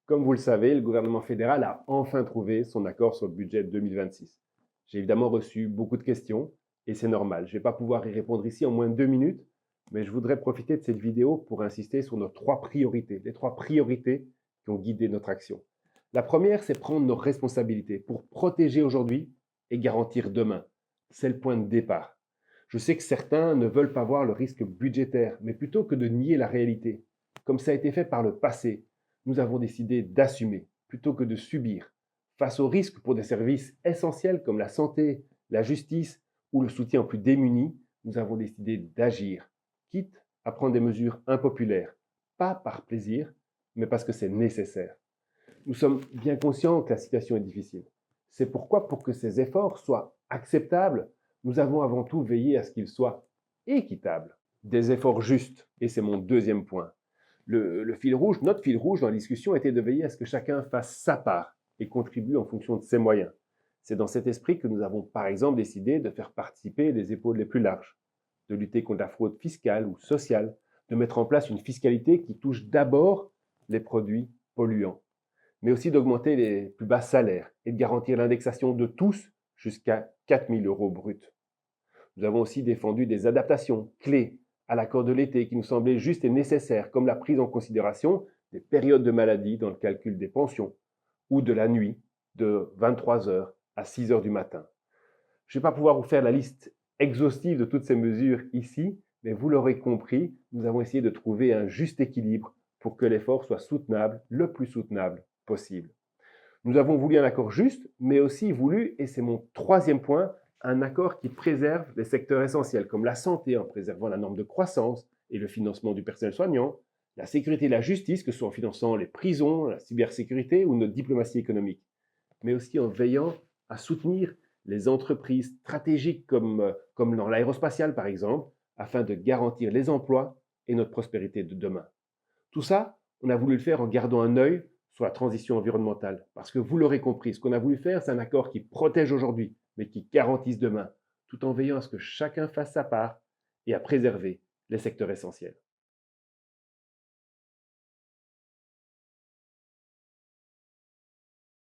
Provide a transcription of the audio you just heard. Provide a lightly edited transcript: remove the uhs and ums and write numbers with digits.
Comme vous le savez, le gouvernement fédéral a enfin trouvé son accord sur le budget 2026. J'ai évidemment reçu beaucoup de questions et c'est normal. Je ne vais pas pouvoir y répondre ici en moins de 2 minutes, mais je voudrais profiter de cette vidéo pour insister sur nos 3 priorités, les 3 priorités qui ont guidé notre action. La première, c'est prendre nos responsabilités pour protéger aujourd'hui et garantir demain. C'est le point de départ. Je sais que certains ne veulent pas voir le risque budgétaire, mais plutôt que de nier la réalité, comme ça a été fait par le passé, nous avons décidé d'assumer plutôt que de subir. Face aux risques pour des services essentiels comme la santé, la justice ou le soutien aux plus démunis, nous avons décidé d'agir, quitte à prendre des mesures impopulaires, pas par plaisir, mais parce que c'est nécessaire. Nous sommes bien conscients que la situation est difficile. C'est pourquoi, pour que ces efforts soient acceptables, nous avons avant tout veillé à ce qu'ils soient équitables. Des efforts justes, et c'est mon deuxième point. Le fil rouge, notre fil rouge dans la discussion était de veiller à ce que chacun fasse sa part et contribue en fonction de ses moyens. C'est dans cet esprit que nous avons par exemple décidé de faire participer les épaules les plus larges, de lutter contre la fraude fiscale ou sociale, de mettre en place une fiscalité qui touche d'abord les produits polluants, mais aussi d'augmenter les plus bas salaires et de garantir l'indexation de tous jusqu'à 4 000 € bruts. Nous avons aussi défendu des adaptations clés à l'accord de l'été qui nous semblaient justes et nécessaires, comme la prise en considération des périodes de maladie dans le calcul des pensions ou de la nuit de 23 heures à 6 heures du matin. Je ne vais pas pouvoir vous faire la liste exhaustive de toutes ces mesures ici, mais vous l'aurez compris, nous avons essayé de trouver un juste équilibre pour que l'effort soit soutenable, le plus soutenable possible. Nous avons voulu un accord juste, mais aussi voulu, et c'est mon troisième point, un accord qui préserve les secteurs essentiels, comme la santé en préservant la norme de croissance et le financement du personnel soignant, la sécurité et la justice, que ce soit en finançant les prisons, la cybersécurité ou notre diplomatie économique, mais aussi en veillant à soutenir les entreprises stratégiques comme dans l'aérospatiale par exemple, afin de garantir les emplois et notre prospérité de demain. Tout ça, on a voulu le faire en gardant un œil sur la transition environnementale. Parce que vous l'aurez compris, ce qu'on a voulu faire, c'est un accord qui protège aujourd'hui, mais qui garantisse demain, tout en veillant à ce que chacun fasse sa part et à préserver les secteurs essentiels.